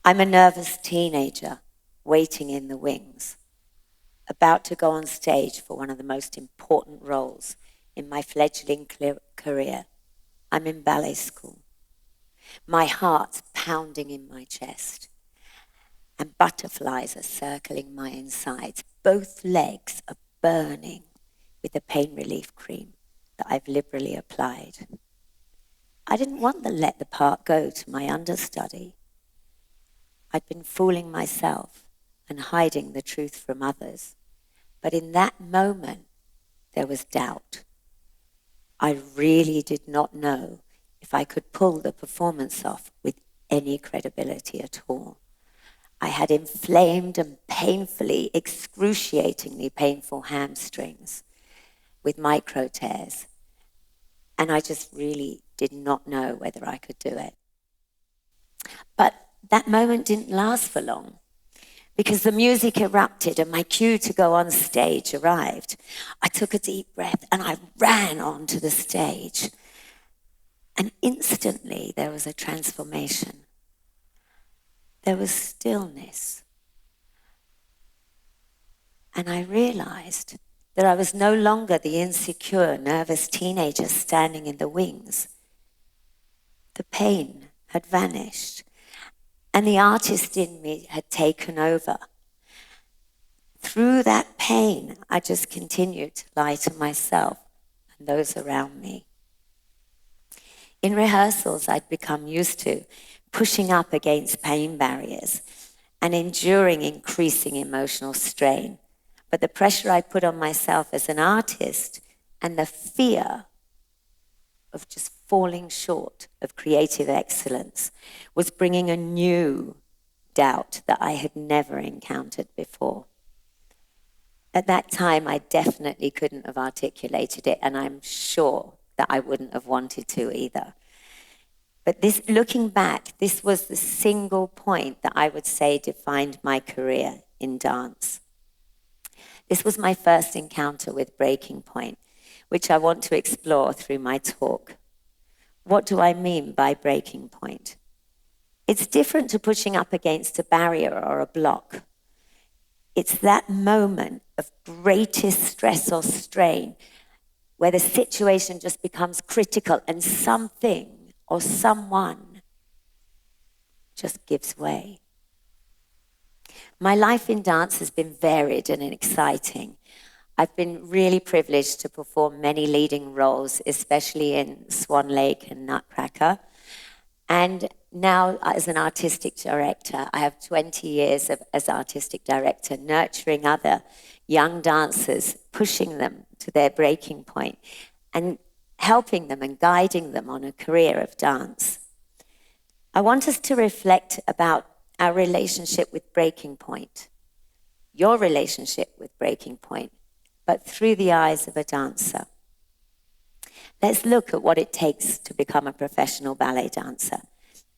I'm a nervous teenager waiting in the wings, about to go on stage for one of the most important roles in my fledgling career. I'm in ballet school. My heart's pounding in my chest, and butterflies are circling my insides. Both legs are burning with the pain relief cream that I've liberally applied. I didn't want to let the part go to my understudy. I'd been fooling myself and hiding the truth from others. But in that moment, there was doubt. I really did not know if I could pull the performance off with any credibility at all. I had inflamed and painfully, excruciatingly painful hamstrings with micro tears. And I just really did not know whether I could do it. But that moment didn't last for long, because the music erupted and my cue to go on stage arrived. I took a deep breath and I ran onto the stage. And instantly there was a transformation. There was stillness. And I realized that I was no longer the insecure, nervous teenager standing in the wings. The pain had vanished, and the artist in me had taken over. Through that pain, I just continued to lie to myself and those around me. In rehearsals, I'd become used to pushing up against pain barriers and enduring increasing emotional strain. But the pressure I put on myself as an artist and the fear of just falling short of creative excellence was bringing a new doubt that I had never encountered before. At that time, I definitely couldn't have articulated it, and I'm sure that I wouldn't have wanted to either. But this, looking back, this was the single point that I would say defined my career in dance. This was my first encounter with breaking point, which I want to explore through my talk. What do I mean by breaking point? It's different to pushing up against a barrier or a block. It's that moment of greatest stress or strain where the situation just becomes critical and something or someone just gives way. My life in dance has been varied and exciting. I've been really privileged to perform many leading roles, especially in Swan Lake and Nutcracker. And now, as an artistic director, I have 20 years as artistic director, nurturing other young dancers, pushing them to their breaking point, and helping them and guiding them on a career of dance. I want us to reflect about our relationship with breaking point, your relationship with breaking point, but through the eyes of a dancer. Let's look at what it takes to become a professional ballet dancer.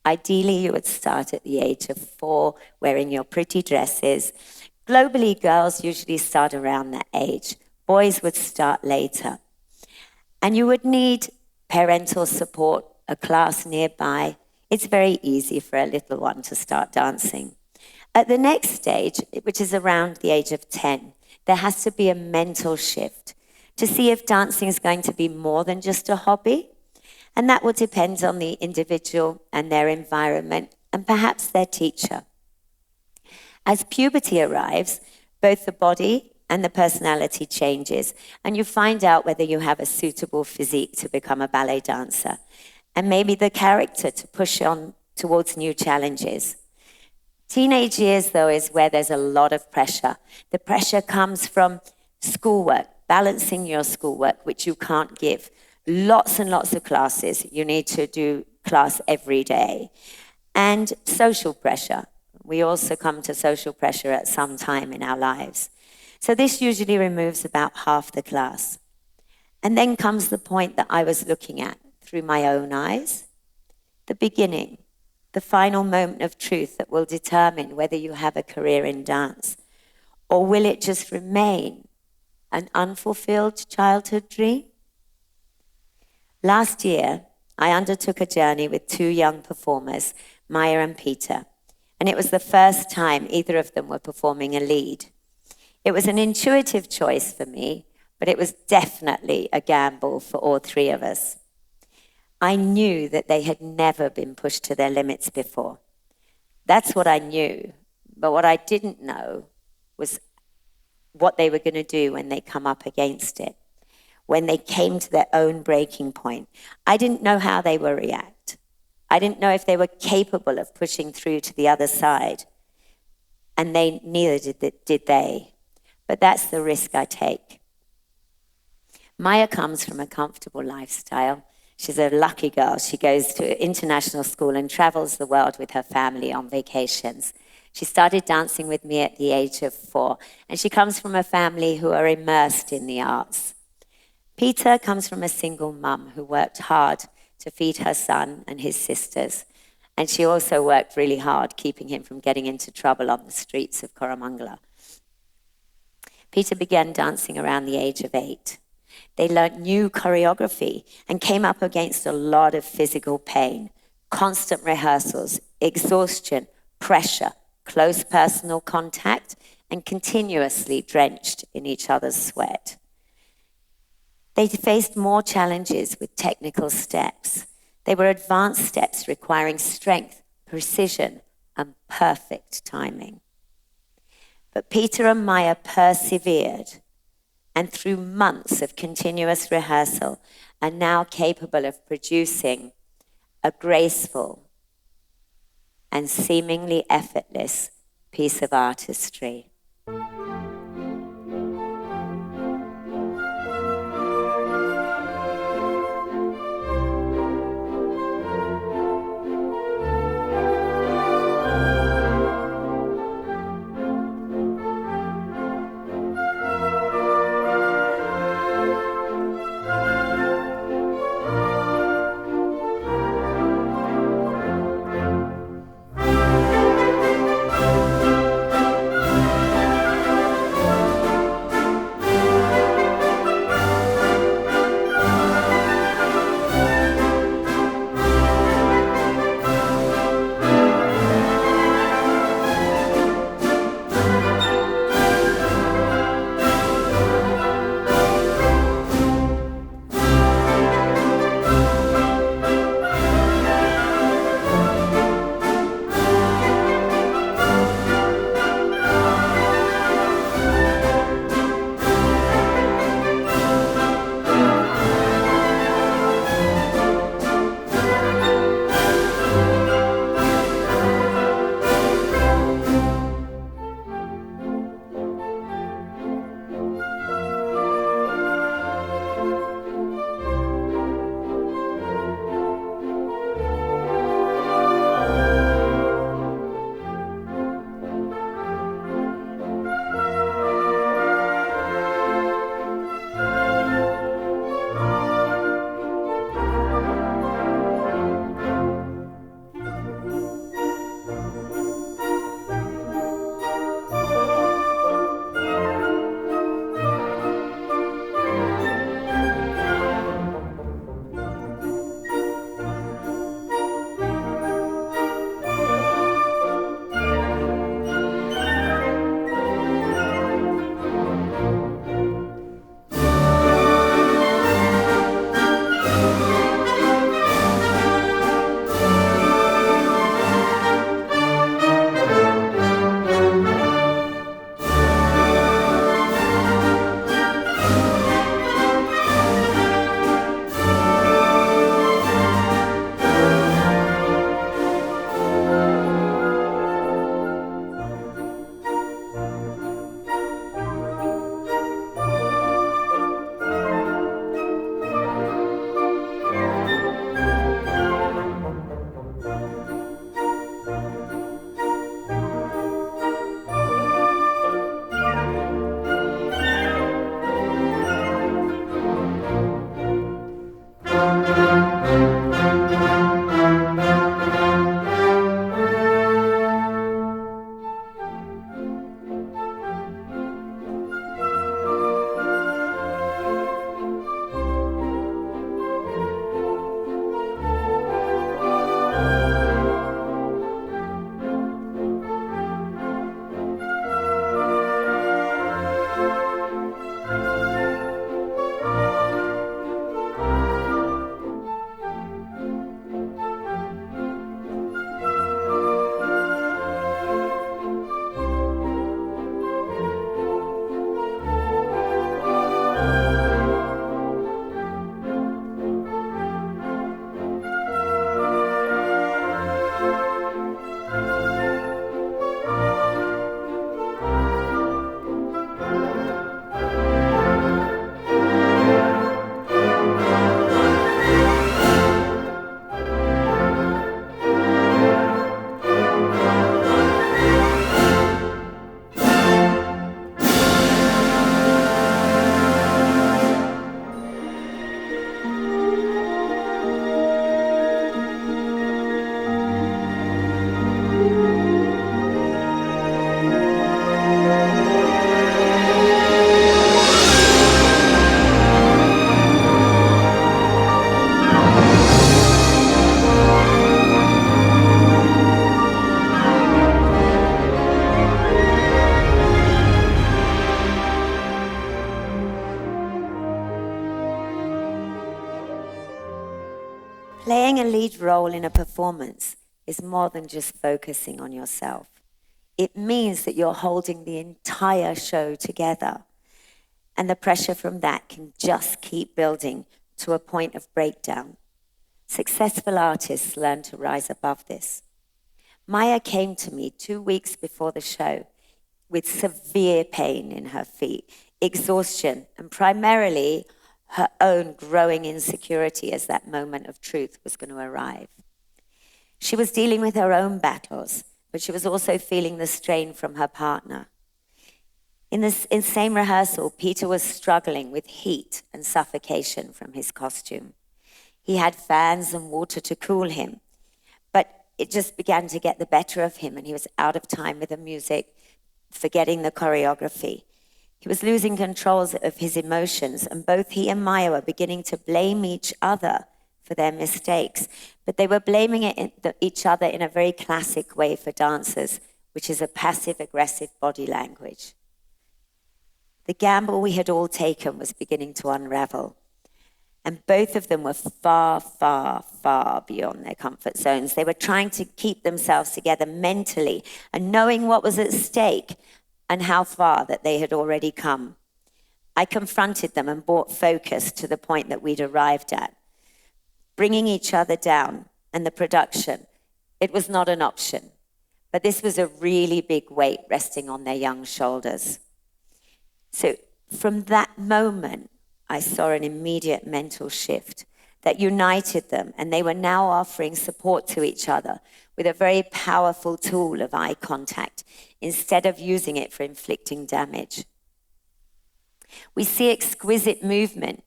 Ideally, you would start at the age of 4, wearing your pretty dresses. Globally, girls usually start around that age. Boys would start later. And you would need parental support, a class nearby. It's very easy for a little one to start dancing. At the next stage, which is around the age of 10, there has to be a mental shift to see if dancing is going to be more than just a hobby. And that will depend on the individual and their environment and perhaps their teacher. As puberty arrives, both the body and the personality changes, and you find out whether you have a suitable physique to become a ballet dancer, and maybe the character to push on towards new challenges. Teenage years, though, is where there's a lot of pressure. The pressure comes from schoolwork, balancing your schoolwork, which you can't give. Lots and lots of classes. You need to do class every day. And social pressure. We also come to social pressure at some time in our lives. So this usually removes about half the class. And then comes the point that I was looking at through my own eyes, the beginning, the final moment of truth that will determine whether you have a career in dance, or will it just remain an unfulfilled childhood dream? Last year, I undertook a journey with 2 young performers, Maya and Peter. and it was the first time either of them were performing a lead. It was an intuitive choice for me, but it was definitely a gamble for all three of us. I knew that they had never been pushed to their limits before. That's what I knew, but what I didn't know was what they were going to do when they come up against it, when they came to their own breaking point. I didn't know how they would react. I didn't know if they were capable of pushing through to the other side, and neither did they. But that's the risk I take. Maya comes from a comfortable lifestyle. She's a lucky girl. She goes to international school and travels the world with her family on vacations. She started dancing with me at the age of 4, and she comes from a family who are immersed in the arts. Peter comes from a single mum who worked hard to feed her son and his sisters, and she also worked really hard keeping him from getting into trouble on the streets of Koramangala. Peter began dancing around the age of 8. They learnt new choreography and came up against a lot of physical pain, constant rehearsals, exhaustion, pressure, close personal contact, and continuously drenched in each other's sweat. They faced more challenges with technical steps. They were advanced steps requiring strength, precision, and perfect timing. But Peter and Maya persevered, and through months of continuous rehearsal are now capable of producing a graceful and seemingly effortless piece of artistry. Playing a lead role in a performance is more than just focusing on yourself. It means that you're holding the entire show together. And the pressure from that can just keep building to a point of breakdown. Successful artists learn to rise above this. Maya came to me 2 weeks before the show with severe pain in her feet, exhaustion, and primarily her own growing insecurity as that moment of truth was going to arrive. She was dealing with her own battles, but she was also feeling the strain from her partner. In the same rehearsal, Peter was struggling with heat and suffocation from his costume. He had fans and water to cool him, but it just began to get the better of him, and he was out of time with the music, forgetting the choreography. He was losing control of his emotions, and both he and Maya were beginning to blame each other for their mistakes, but they were blaming each other in a very classic way for dancers, which is a passive-aggressive body language. The gamble we had all taken was beginning to unravel. And both of them were far, far, far beyond their comfort zones. They were trying to keep themselves together mentally and knowing what was at stake and how far that they had already come. I confronted them and brought focus to the point that we'd arrived at. Bringing each other down and the production, it was not an option. But this was a really big weight resting on their young shoulders. So from that moment, I saw an immediate mental shift that united them, and they were now offering support to each other with a very powerful tool of eye contact instead of using it for inflicting damage. We see exquisite movement,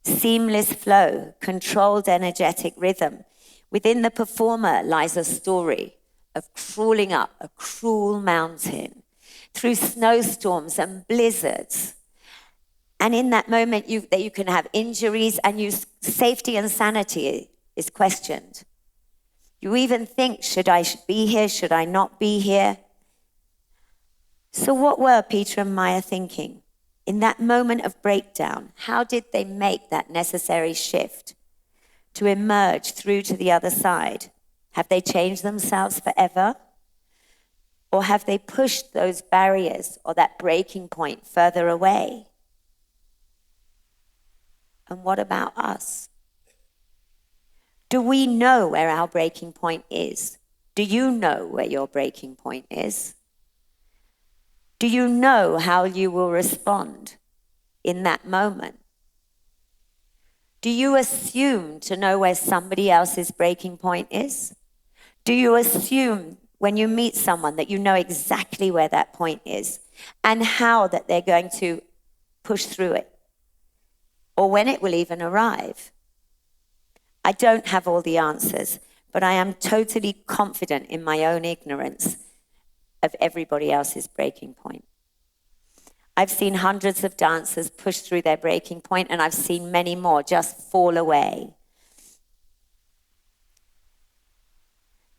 seamless flow, controlled energetic rhythm. Within the performer lies a story of crawling up a cruel mountain through snowstorms and blizzards. And in that moment, you can have injuries, and safety and sanity is questioned. You even think, should I be here? Should I not be here? So what were Peter and Maya thinking? In that moment of breakdown, how did they make that necessary shift to emerge through to the other side? Have they changed themselves forever? Or have they pushed those barriers or that breaking point further away? And what about us? Do we know where our breaking point is? Do you know where your breaking point is? Do you know how you will respond in that moment? Do you assume to know where somebody else's breaking point is? Do you assume when you meet someone that you know exactly where that point is and how that they're going to push through it? Or when it will even arrive? I don't have all the answers, but I am totally confident in my own ignorance of everybody else's breaking point. I've seen hundreds of dancers push through their breaking point, and I've seen many more just fall away.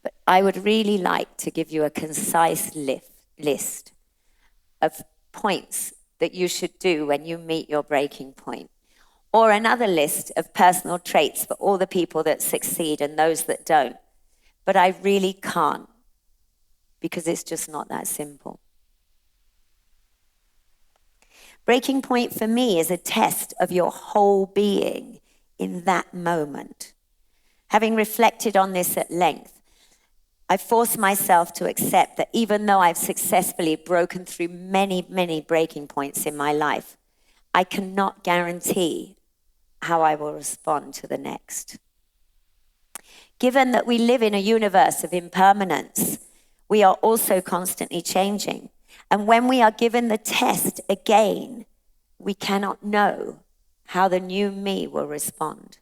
But I would really like to give you a concise list of points that you should do when you meet your breaking point. Or another list of personal traits for all the people that succeed and those that don't. But I really can't, because it's just not that simple. Breaking point for me is a test of your whole being in that moment. Having reflected on this at length, I force myself to accept that even though I've successfully broken through many, many breaking points in my life, I cannot guarantee how I will respond to the next. Given that we live in a universe of impermanence, we are also constantly changing. And when we are given the test again, we cannot know how the new me will respond.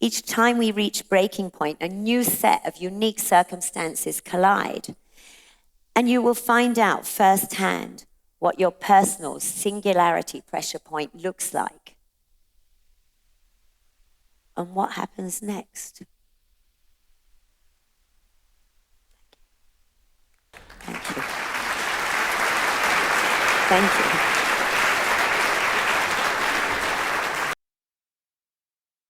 Each time we reach breaking point, a new set of unique circumstances collide. And you will find out firsthand what your personal singularity pressure point looks like. And what happens next? Thank you. Thank you.